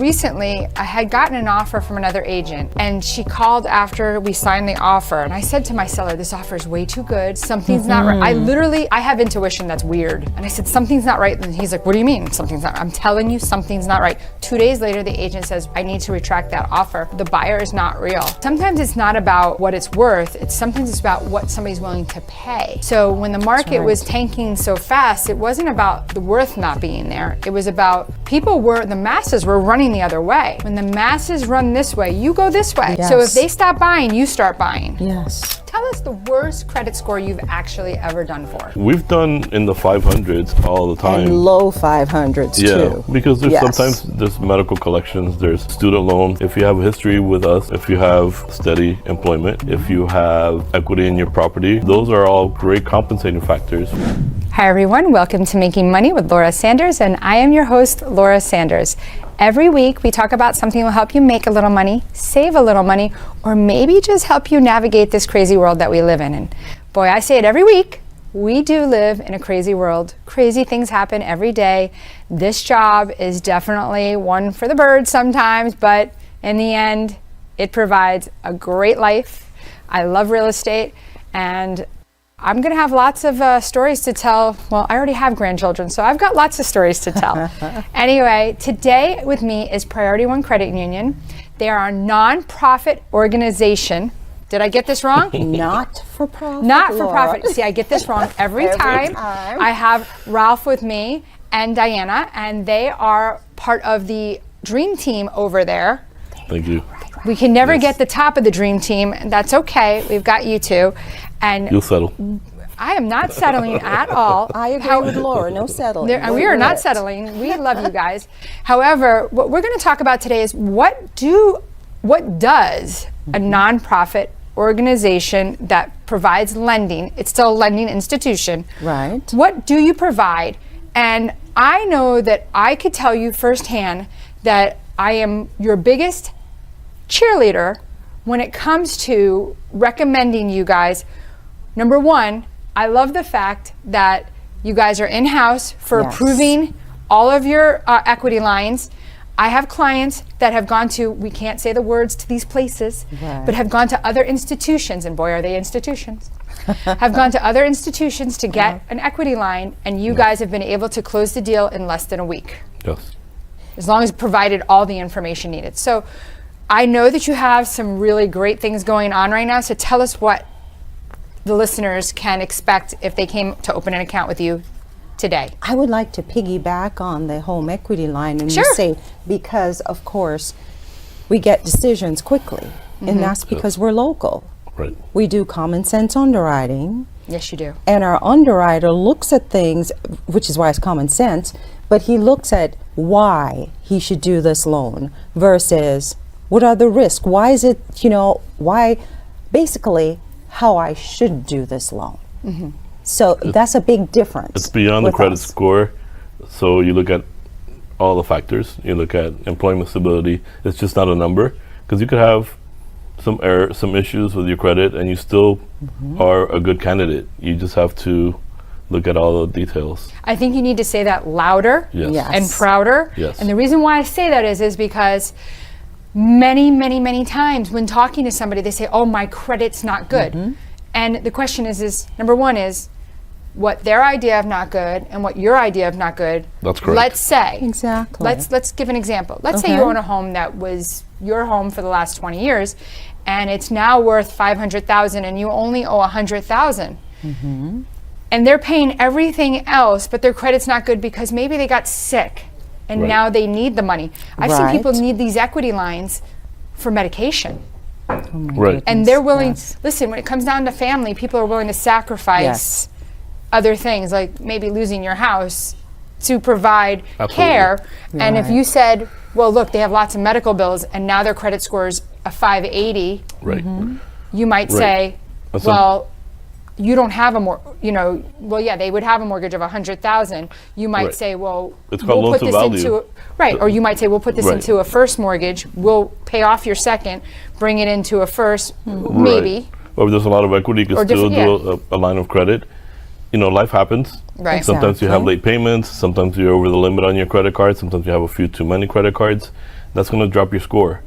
Recently, I had gotten an offer from another agent, and she called after we signed the offer, and I said to my seller, this offer is way too good, something's not right. I have intuition that's weird, and I said, something's not right, and he's like, what do you mean something's not right? I'm telling you something's not right. 2 days later, the agent says, I need to retract that offer. The buyer is not real. Sometimes it's not about what it's worth, sometimes it's about what somebody's willing to pay. So when the market was tanking so fast, it wasn't about the worth not being there, it was about the masses were running the other way. When the masses run this way, you go this way. Yes. So if they stop buying, you start buying. Yes. Tell us the worst credit score you've actually ever done for. We've done in the 500s all the time. And low 500s too. Because there's sometimes there's medical collections, there's student loan. If you have a history with us, if you have steady employment, if you have equity in your property, those are all great compensating factors. Hi everyone, welcome to Making Money with Laura Sanders, and I am your host, Laura Sanders. Every week we talk about something that will help you make a little money, save a little money, or maybe just help you navigate this crazy world that we live in. And boy, I say it every week, we do live in a crazy world. Crazy things happen every day. This job is definitely one for the birds sometimes, but in the end, it provides a great life. I love real estate, and I'm going to have lots of stories to tell. Well, I already have grandchildren, so I've got lots of stories to tell. Anyway, today with me is Priority One Credit Union. They are a nonprofit organization. Did I get this wrong? Not for profit. Not for profit. See, I get this wrong every time. I have Ralph with me and Diana, and they are part of the dream team over there. Thank you. We can never get the top of the dream team, and that's okay. We've got you two. And you'll settle. I am not settling at all. I agree with Laura, no settling. We are not settling. We love you guys. However, what we're going to talk about today is what does a nonprofit organization that provides lending, it's still a lending institution. Right. What do you provide? And I know that I could tell you firsthand that I am your biggest cheerleader when it comes to recommending you guys. Number one, I love the fact that you guys are in-house for approving all of your equity lines. I have clients that have gone to, we can't say the words to these places, but have gone to other institutions, and boy, are they institutions, have gone to other institutions to get an equity line, and you guys have been able to close the deal in less than a week. Yes. As long as provided all the information needed. So I know that you have some really great things going on right now, so tell us what the listeners can expect if they came to open an account with you today. I would like to piggyback on the home equity line and just say, because of course we get decisions quickly, and that's because we're local. Right. We do common sense underwriting. Yes, you do. And our underwriter looks at things, which is why it's common sense, but he looks at why he should do this loan versus what are the risks? Why is it, why basically how I should do this loan. So that's a big difference. It's beyond the credit score. So you look at all the factors. You look at employment stability. It's just not a number, because you could have some issues with your credit and you still are a good candidate. You just have to look at all the details. I think you need to say that louder and prouder. Yes. And the reason why I say that is because many times when talking to somebody, they say, oh, my credit's not good. And the question is number one is what their idea of not good and what your idea of not good. That's correct. Let's say. Exactly. Let's give an example. Let's say you own a home that was your home for the last 20 years and it's now worth $500,000 and you only owe $100,000. And they're paying everything else, but their credit's not good because maybe they got sick and now they need the money. I've seen people need these equity lines for medication. And they're willing, listen, when it comes down to family, people are willing to sacrifice other things, like maybe losing your house to provide care. And if you said, well, look, they have lots of medical bills and now their credit score's a 580, you might say, well, you don't have they would have a mortgage of $100,000. You might say, well, it's called we'll loan put to this value. into or you might say, we'll put this into a first mortgage. We'll pay off your second, bring it into a first, maybe. Or there's a lot of equity. You can still do a line of credit. Life happens. Right. Sometimes you have late payments. Sometimes you're over the limit on your credit card. Sometimes you have a few too many credit cards. that's going to drop your score.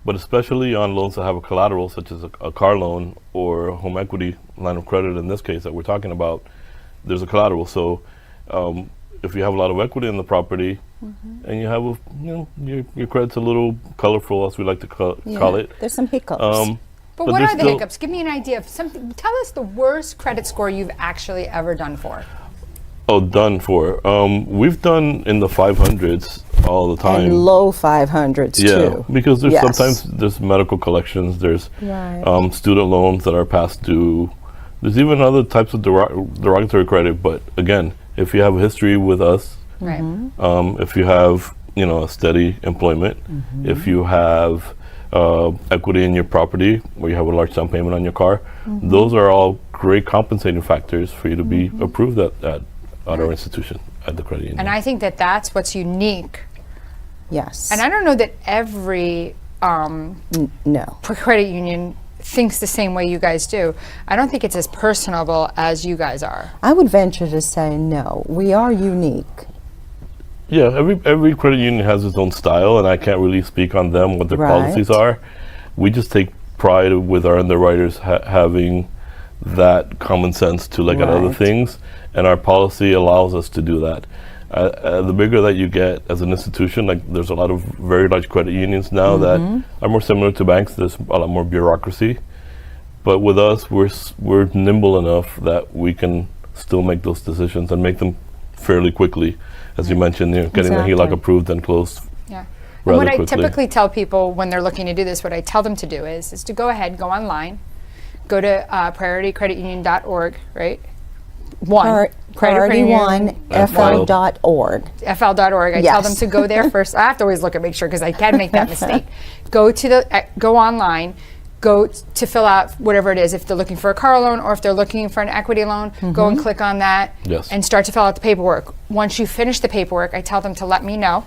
But especially on loans that have a collateral, such as a car loan or a home equity line of credit, in this case that we're talking about, there's a collateral. So if you have a lot of equity in the property and you have, your credit's a little colorful, as we like to call it. There's some hiccups. But what are the hiccups? Give me an idea of something. Tell us the worst credit score you've actually ever done for. Oh, done for. We've done in the 500s all the time. And low 500s too. Because there's sometimes there's medical collections, there's student loans that are past due. There's even other types of derogatory credit. But again, if you have a history with us, if you have a steady employment, if you have equity in your property where you have a large down payment on your car, those are all great compensating factors for you to be approved at our institution, at the credit union. And I think that that's what's unique. Yes. And I don't know that every credit union thinks the same way you guys do. I don't think it's as personable as you guys are. I would venture to say no. We are unique. Yeah, every credit union has its own style, and I can't really speak on them, what their policies are. We just take pride with our underwriters having that common sense to look at other things, and our policy allows us to do that. The bigger that you get as an institution, like there's a lot of very large credit unions now that are more similar to banks. There's a lot more bureaucracy, but with us, we're nimble enough that we can still make those decisions and make them fairly quickly. As you mentioned, getting the HELOC approved and closed. Yeah. And what I typically tell people when they're looking to do this, what I tell them to do is to go ahead, go online, go to prioritycreditunion.org, right? Priority1FL.org. FL.org. I tell them to go there first. I have to always look and make sure because I can make that mistake. Go online. Go to fill out whatever it is. If they're looking for a car loan or if they're looking for an equity loan, go and click on that and start to fill out the paperwork. Once you finish the paperwork, I tell them to let me know.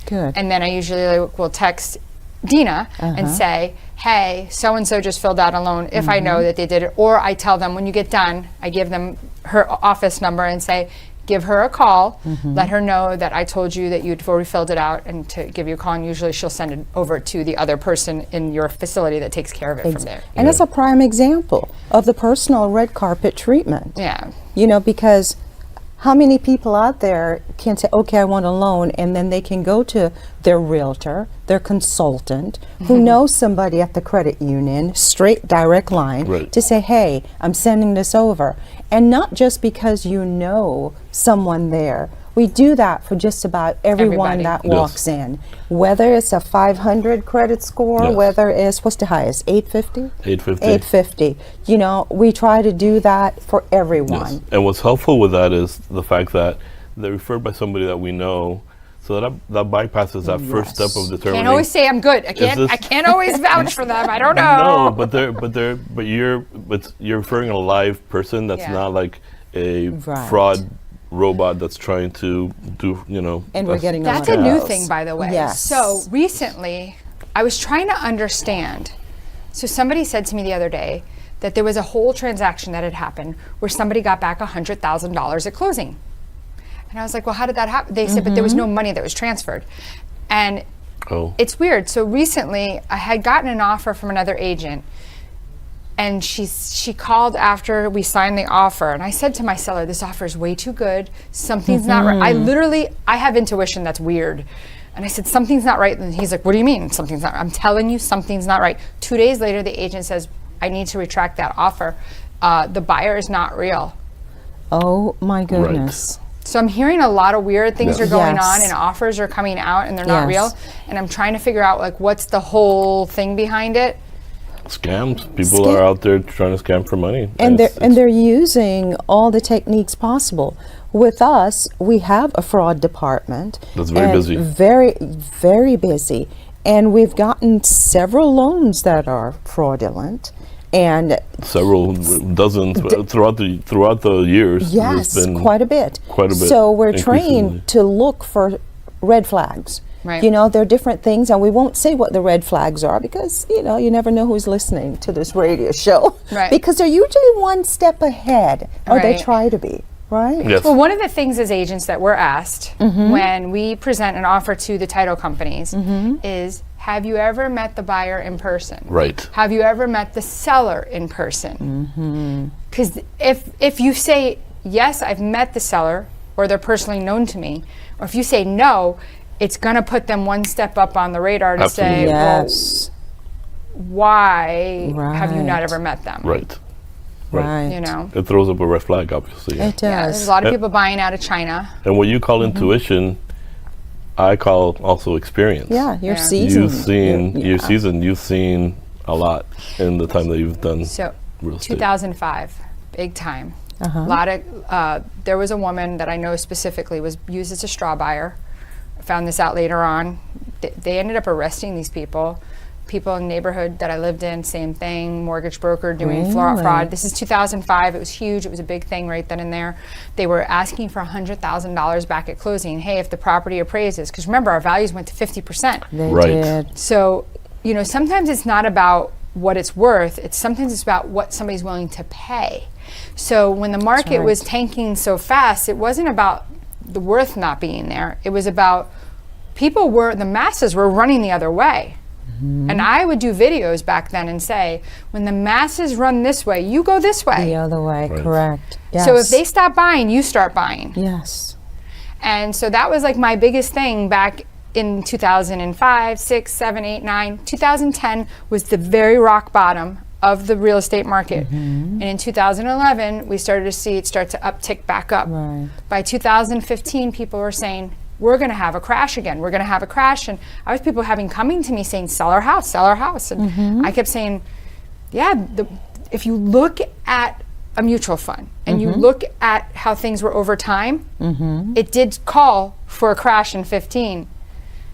Good. And then I usually will text Dina and say, hey, so-and-so just filled out a loan, if I know that they did it. Or I tell them when you get done, I give them her office number and say, give her a call, let her know that I told you that you'd already filled it out and to give you a call, and usually she'll send it over to the other person in your facility that takes care of it from there. And it's a prime example of the personal red carpet treatment. Yeah. Because how many people out there can say, okay, I want a loan, and then they can go to their realtor, their consultant, who knows somebody at the credit union, straight direct line, to say, hey, I'm sending this over. And not just because you know someone there. We do that for just about everyone that walks in. Whether it's a 500 credit score, whether it's, what's the highest, 850? 850. We try to do that for everyone. Yes. And what's helpful with that is the fact that they're referred by somebody that we know, so that bypasses that first step of determining. Can't always say I'm good. I can't always vouch for them. I don't know. No, but you're referring a live person that's not like a fraud robot that's trying to do, And we're getting that's a new thing, by the way. Yes. So recently, I was trying to understand. So somebody said to me the other day that there was a whole transaction that had happened where somebody got back $100,000 at closing. And I was like, well, how did that happen? They said, but there was no money that was transferred. And it's weird. So recently, I had gotten an offer from another agent, and she called after we signed the offer, and I said to my seller, this offer is way too good. Something's not right. I have intuition that's weird. And I said, something's not right. And he's like, what do you mean something's not right? I'm telling you something's not right. 2 days later, the agent says, I need to retract that offer. The buyer is not real. Oh my goodness. Right. So I'm hearing a lot of weird things are going on, and offers are coming out and they're not real. And I'm trying to figure out what's the whole thing behind it. Scams. People are out there trying to scam for money. And they're using all the techniques possible. With us, we have a fraud department. That's very busy. Very, very busy. And we've gotten several loans that are fraudulent. And several dozens throughout the years. Yes, quite a bit. So we're trained to look for red flags. Right. There are different things, and we won't say what the red flags are because, you never know who's listening to this radio show. Right. Because they're usually one step ahead, or they try to be. right? Yes. Well, one of the things as agents that we're asked when we present an offer to the title companies is, have you ever met the buyer in person? Right. Have you ever met the seller in person? Because if you say, yes, I've met the seller, or they're personally known to me, or if you say no, it's going to put them one step up on the radar to say, Yes. well, why have you not Right. ever met them? Right. Right. You know? It throws up a red flag, obviously. It Yeah, there's does. a lot of people buying out of China. And what you call intuition, I call also experience. Yeah, you're Yeah. seasoned. You're seasoned. You've seen a lot in the time that you've done So real estate. 2005, big time. Uh-huh. A lot of there was a woman that I know specifically was used as a straw buyer. I found this out later on. They ended up arresting these people. People in the neighborhood that I lived in, same thing. Mortgage broker doing Really? fraud. This is 2005. It was huge. It was a big thing right then and there. They were asking for $100,000 back at closing. Hey, if the property appraises, because remember our values went to 50%. They Right. did. So, you know, sometimes it's not about what it's worth. Sometimes it's about what somebody's willing to pay. So when the market right. was tanking so fast, it wasn't about the worth not being there. It was about the masses were running the other way. And I would do videos back then and say, when the masses run this way, you go this way. The other way, Right. correct. Yes. So if they stop buying, you start buying. Yes. And so that was like my biggest thing back in 2005, 6, 7, 8, 9. 2010 was the very rock bottom of the real estate market. And in 2011, we started to see it start to uptick back up. Right. By 2015, people were saying, we're going to have a crash again. We're going to have a crash. And I was people coming to me saying, sell our house, sell our house. And I kept saying, yeah, if you look at a mutual fund and you look at how things were over time, it did call for a crash in 15.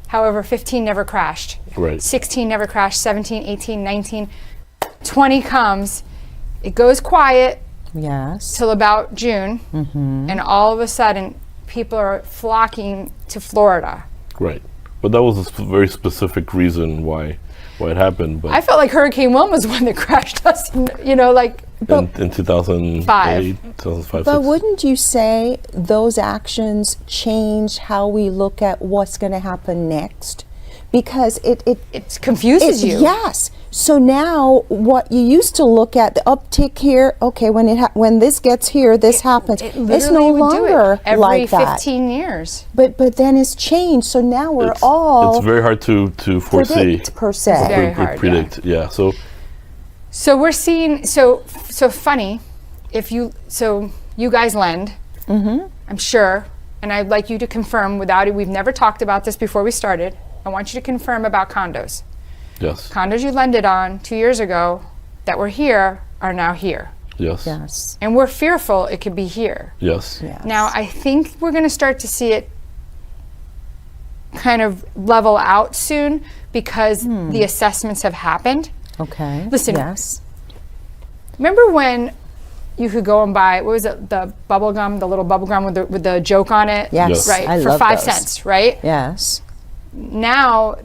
However, 15 never crashed. Right. 16 never crashed, 17, 18, 19, 20 comes. It goes quiet Yes. till about June. And all of a sudden, people are flocking to Florida. Right. But that was a very specific reason why it happened. But I felt like Hurricane Wilma was the one that crashed us, you know, like in 2005, 2005, But 6. wouldn't you say those actions change how we look at what's going to happen next? Because it confuses you. Yes. So now, what you used to look at the uptick here, okay, when this gets here, this happens. It It's literally no would do it longer every like that. 15 years. But then it's changed. So now we're It's all very hard to foresee. predict per se. Very hard, predict. Yeah. So we're seeing so funny. So you guys lend, I'm sure, and I'd like you to confirm without it. We've never talked about this before we started. I want you to confirm about condos. Yes. Condos you lended on 2 years ago that were here are now here. Yes. Yes. And we're fearful it could be here. Yes. Yes. Now, I think we're going to start to see it kind of level out soon because the assessments have happened. Okay. Listen. Yes. Remember when you could go and buy, what was it, the bubble gum, the little bubble gum with the joke on it? Yes. Yes. Right, I for love 5 those. cents, right? Yes. Now,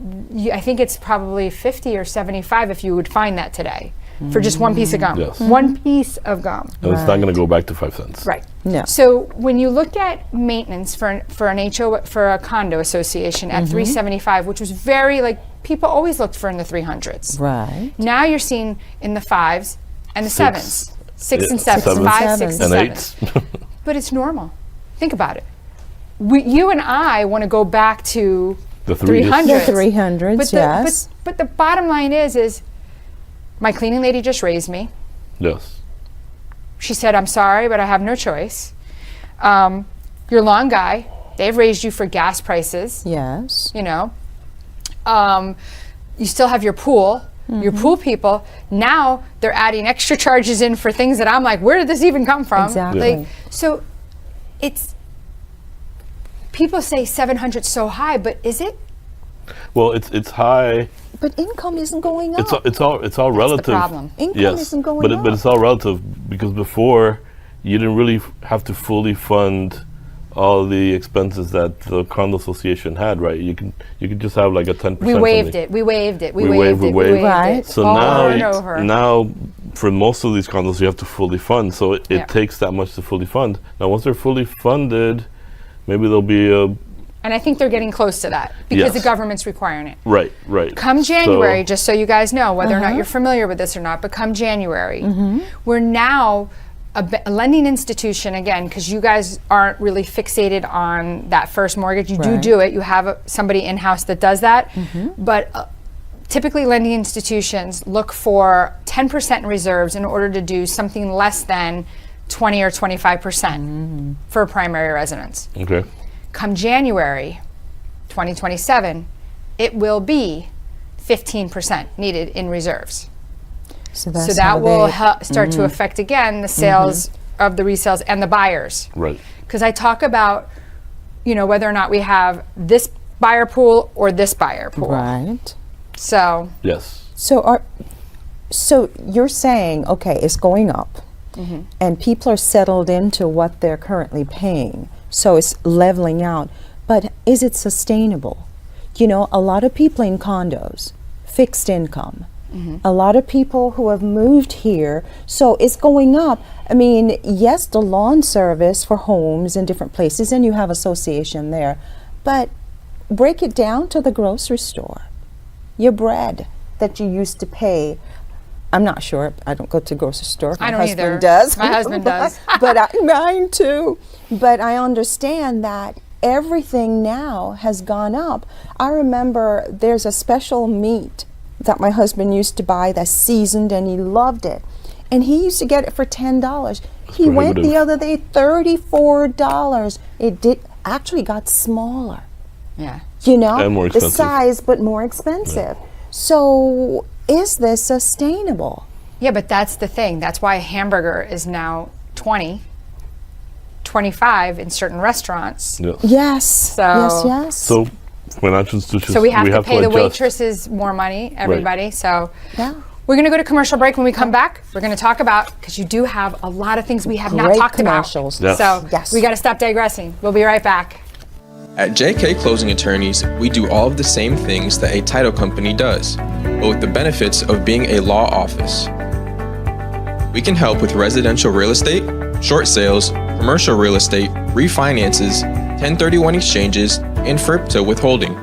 I think it's probably 50 or 75 if you would find that today for just one piece of gum. Yes. One piece of gum. And it's not going to go back to 5 cents. Right. No. So when you look at maintenance for a condo association at $375, which was very people always looked for in the 300s. Right. Now you're seeing in the 5s and the 7s, 6 Yeah, and 7s, sevens. 5, 6 and And 7. 8s. But it's normal. Think about it. You and I want to go back to The 300s. The 300s, yes. But the bottom line is my cleaning lady just raised me. Yes. She said, I'm sorry, but I have no choice. Your lawn guy, they've raised you for gas prices, Yes. you know. You still have your pool. Your pool people, now they're adding extra charges in for things that I'm like, where did this even come from? Exactly. So it's, people say 700 is so high, but is it? Well, it's high. But income isn't going up. It's all relative. problem. Income isn't going but up. but it's all relative because before you didn't really have to fully fund all the expenses that the condo association had, right? You could just have like a 10%. We waived it. We waived it. We We waived waived, it. we waived. Right. So Over now and over. now for most of these condos, you have to fully fund. So it Yeah. takes that much to fully fund. Now, once they're fully funded, maybe there'll be a And I think they're getting close to that because the Yes. government's requiring it. right. Come January, So, just so you guys know, whether or not you're familiar with this or not, but come January, we're now a lending institution, again, because you guys aren't really fixated on that first mortgage. You Right. do it. You have somebody in-house that does that. But typically lending institutions look for 10% in reserves in order to do something less than 20 or 25% for a primary residence. okay. Come January 2027, it will be 15% needed in reserves. So So that's that how will they, start to affect again the sales of the resales and the buyers. Right. Because I talk about, whether or not we have this buyer pool or this buyer pool. right. So Yes. So you're saying, okay, it's going up, and people are settled into what they're currently paying, so it's leveling out. But is it sustainable? A lot of people in condos, fixed income. A lot of people who have moved here, so it's going up. I mean, yes, the lawn service for homes in different places, and you have association there, but break it down to the grocery store. Your bread that you used to pay. I'm not sure. I don't go to the grocery store. I My don't husband either. does. My husband does. But mine too. But I understand that everything now has gone up. I remember there's a special meat that my husband used to buy that's seasoned, and he loved it. And he used to get it for $10. He went the prohibitive. other day, $34. It actually got smaller. yeah. And more The expensive. size, but more expensive. So is this sustainable? Yeah, but that's the thing. That's why a hamburger is now 20, 25 in certain restaurants. Yes. Yes. Yes. So financial institutions. So we have to pay the adjust. waitresses more money, everybody. So Yeah. we're going to go to commercial break. When we come back, we're going to talk about, because you do have a lot of things we have not Great talked commercials. about. Yes. So Yes. we got to stop digressing. We'll be right back. At JK Closing Attorneys, we do all of the same things that a title company does, but with the benefits of being a law office. We can help with residential real estate, short sales, commercial real estate, refinances, 1031 exchanges, and FRIPTA withholding.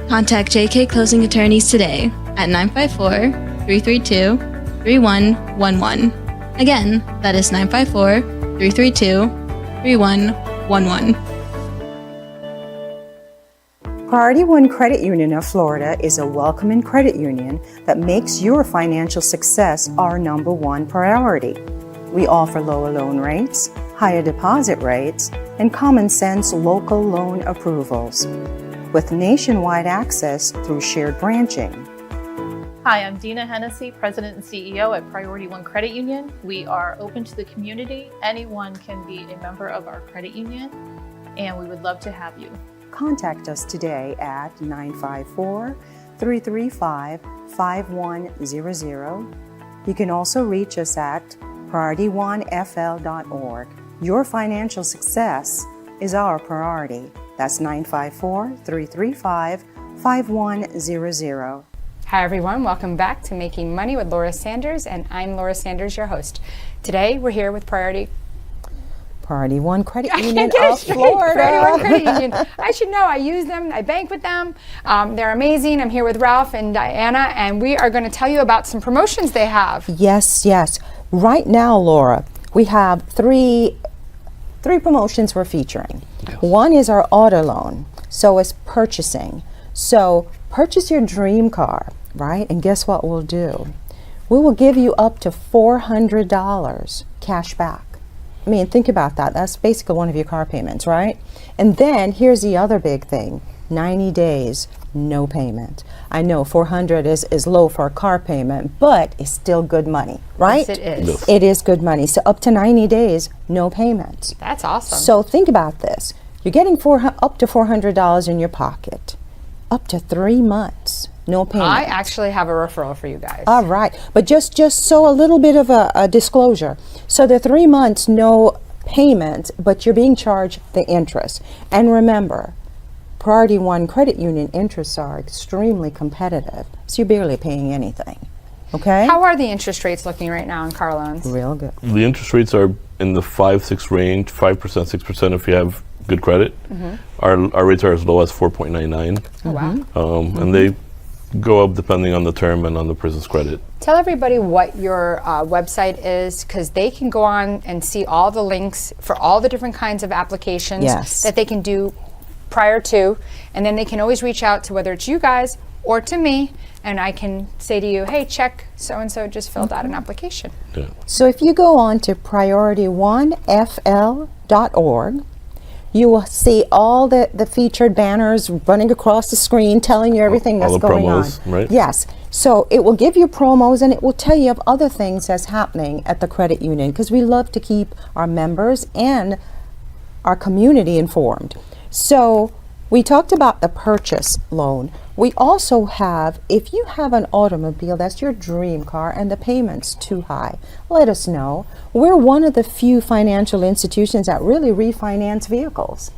Contact JK Closing Attorneys today at 954-332-3111. Again, that is 954-332-3111. Priority One Credit Union of Florida is a welcoming credit union that makes your financial success our number one priority. We offer lower loan rates, higher deposit rates, and common sense local loan approvals, with nationwide access through shared branching. Hi, I'm Dina Hennessy, President and CEO at Priority One Credit Union. We are open to the community. Anyone can be a member of our credit union, and we would love to have you. Contact us today at 954-335-5100. You can also reach us at PriorityOneFL.org. Your financial success is our priority. That's 954-335-5100. Hi, everyone. Welcome back to Making Money with Laura Sanders, and I'm Laura Sanders, your host. Today, we're here with Priority One Credit I Union can't get it of straight. Florida. Priority One Credit Union. I should know. I use them. I bank with them. They're amazing. I'm here with Ralph and Diana, and we are going to tell you about some promotions they have. Yes, yes. Right now, Laura, we have three promotions we're featuring. One is our auto loan. So it's purchasing. So purchase your dream car, right? And guess what we'll do? We will give you up to $400 cash back. I mean, think about that. That's basically one of your car payments, right? And then here's the other big thing. 90 days, no payment. I know 400 is low for a car payment, but it's still good money, right? Yes, it is. Yes. It is good money. So up to 90 days, no payments. That's awesome. So think about this. You're getting up to $400 in your pocket. Up to 3 months, no payment. I actually have a referral for you guys. All right, but just so a little bit of a disclosure. So the 3 months, no payment, but you're being charged the interest. And remember, Priority One Credit Union interests are extremely competitive, so you're barely paying anything. Okay? How are the interest rates looking right now in car loans? Real good. The interest rates are in the 5-6 range, 5%, 6% if you have good credit. Our rates are as low as 4.99, Oh, wow. and they go up depending on the term and on the person's credit. Tell everybody what your website is, because they can go on and see all the links for all the different kinds of applications Yes. that they can do prior to, and then they can always reach out to whether it's you guys or to me, and I can say to you, hey, check so-and-so just filled out an application. Yeah. So if you go on to priority1fl.org, you will see all the featured banners running across the screen telling you everything All that's the going promos, on. right? Yes. So it will give you promos and it will tell you of other things that's happening at the credit union, because we love to keep our members and our community informed. So we talked about the purchase loan. We also have, if you have an automobile that's your dream car and the payment's too high, let us know. We're one of the few financial institutions that really refinance vehicles.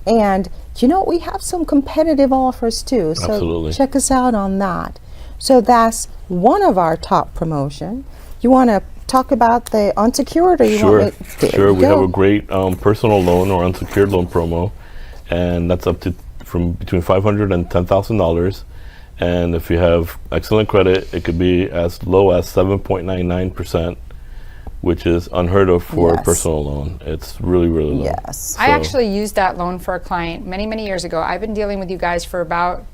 And you know, we have some competitive offers too. So Absolutely. check us out on that. So that's one of our top promotion. You want to talk about the unsecured, or you Sure, want me there sure. you We have go. a great personal loan or unsecured loan promo, and that's up to from between $500 and $10,000. And if you have excellent credit, it could be as low as 7.99%, which is unheard of for a Yes. personal loan. It's really, really low. Yes. I So- actually used that loan for a client many, many years ago. I've been dealing with you guys for about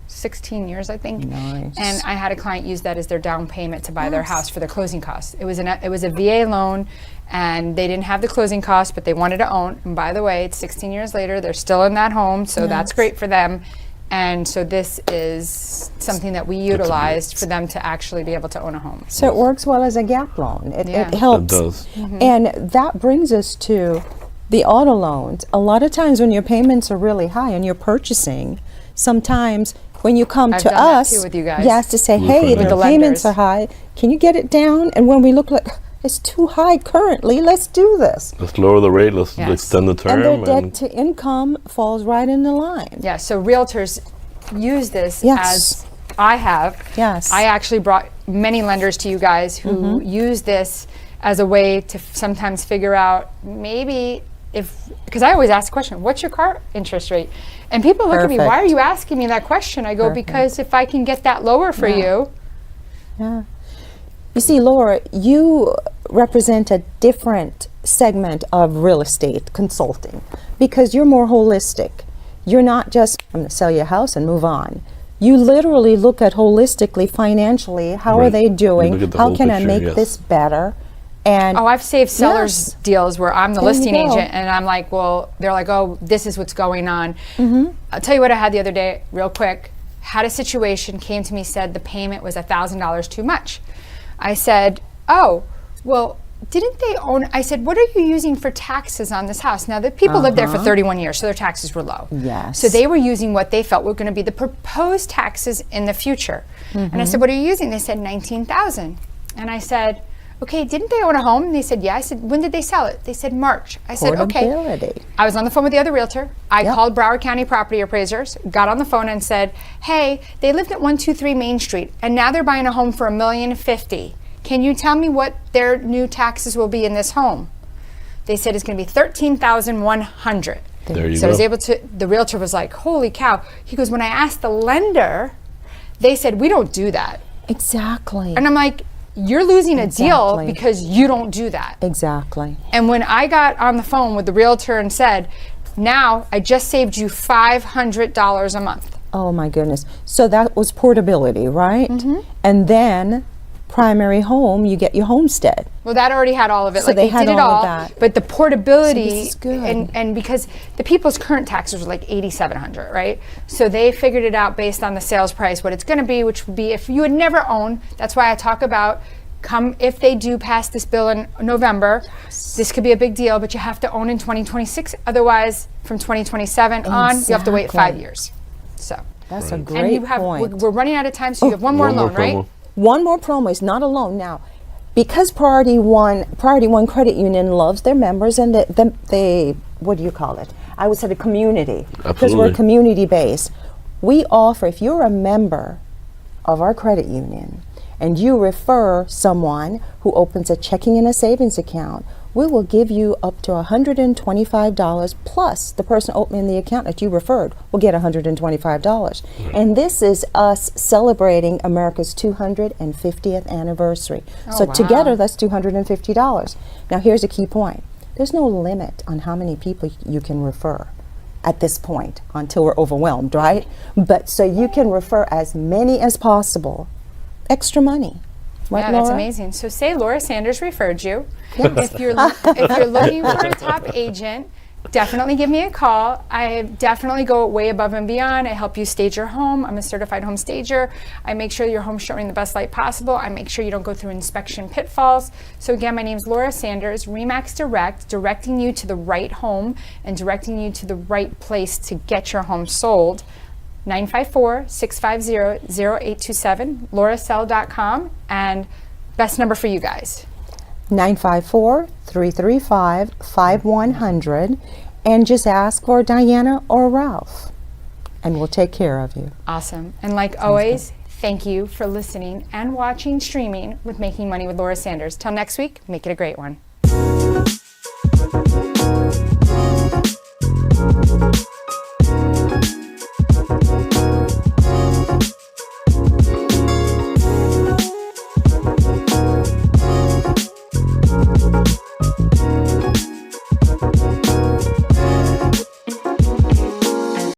16 years, I think. Nice. And I had a client use that as their down payment to buy their house for their closing costs. It was a VA loan, and they didn't have the closing costs, but they wanted to own. And by the way, it's 16 years later, they're still in that home, so that's great for them. And so this is something that we utilized for them to actually be able to own a home. So it works well as a gap loan. Yeah. It helps. It does. And that brings us to the auto loans. A lot of times when your payments are really high and you're purchasing, sometimes when you come I've to done that us, too with you guys. yes, to say, With hey, the the lenders. payments are high. Can you get it down? And when we look like it's too high currently, let's do this. Let's lower the rate. Let's Yes. extend the And term. their debt to income falls right in the line. Yeah, so realtors use this Yes. as I have. Yes. I actually brought many lenders to you guys who use this as a way to sometimes figure out maybe because I always ask the question, what's your car interest rate? And people look at me, why are Perfect. you asking me that question? I go, Perfect. because if I can get that lower for you, Yeah. You see, Laura, you represent a different segment of real estate consulting because you're more holistic. You're not just, I'm going to sell you a house and move on. You literally look at holistically, financially, how are Right. they You look doing? at the How whole can I picture, make yes. this better? And oh, I've saved sellers Yes. deals where I'm the There you listing go. agent and I'm like, well, they're like, oh, this is what's going on. Mm-hmm. I'll tell you what I had the other day, real quick. Had a situation, came to me, said the payment was $1,000 too much. I said, oh, well, didn't they own? I said, what are you using for taxes on this house? Now, the people lived there for 31 years, so their taxes were low. Yes. So they were using what they felt were going to be the proposed taxes in the future. And I said, what are you using? They said $19,000. And I said, okay, didn't they own a home? And they said, yeah. I said, when did they sell it? They said, March. I said, okay. Portability. I was on the phone with the other realtor. I Yep. called Broward County property appraisers, got on the phone and said, hey, they lived at 123 Main Street, and now they're buying a home for $1,050,000. Can you tell me what their new taxes will be in this home? They said it's going to be $13,100. There you So I was go. able to, the realtor was like, holy cow. He goes, when I asked the lender, they said, we don't do that. Exactly. And I'm like, you're losing a deal Exactly. because you don't do that. Exactly. And when I got on the phone with the realtor and said, now I just saved you $500 a month. Oh my goodness. So that was portability, right? Mm-hmm. And then primary home, you get your homestead. Well, that already had all of it. So like they had did it all of all, that. but the portability So this is good. and because the people's current taxes were like $8,700, right? So they figured it out based on the sales price, what it's going to be, which would be if you had never owned. That's why I talk about if they do pass this bill in November, this could be a big deal, but you have to own in 2026. Otherwise, from 2027 on, you have to wait 5 Exactly. years. So, That's a and great you have point. we're running out of time, so you have one more One more loan, right? promo. One more promo is not alone now. Because Priority One Credit Union loves their members and they what do you call it? I would say the community. Because we're Absolutely. community based. We offer, if you're a member of our credit union and you refer someone who opens a checking and a savings account, we will give you up to $125 plus the person opening the account that you referred will get $125. And this is us celebrating America's 250th anniversary. So wow. together, that's $250. Now, here's a key point. There's no limit on how many people you can refer at this point until we're overwhelmed, right? But so you can refer as many as possible. Extra money. Right, Yeah, that's Laura? amazing. So say Laura Sanders referred you. If you're looking for a top agent, definitely give me a call. I definitely go way above and beyond. I help you stage your home. I'm a certified home stager. I make sure your home's showing the best light possible. I make sure you don't go through inspection pitfalls. So again, my name's Laura Sanders, RE/MAX Direct, directing you to the right home and directing you to the right place to get your home sold. 954-650-0827, lauracell.com, and best number for you guys. 954-335-5100, and just ask for Diana or Ralph, and we'll take care of you. Awesome. And like always, thank you for listening and watching streaming with Making Money with Laura Sanders. Till next week, make it a great one.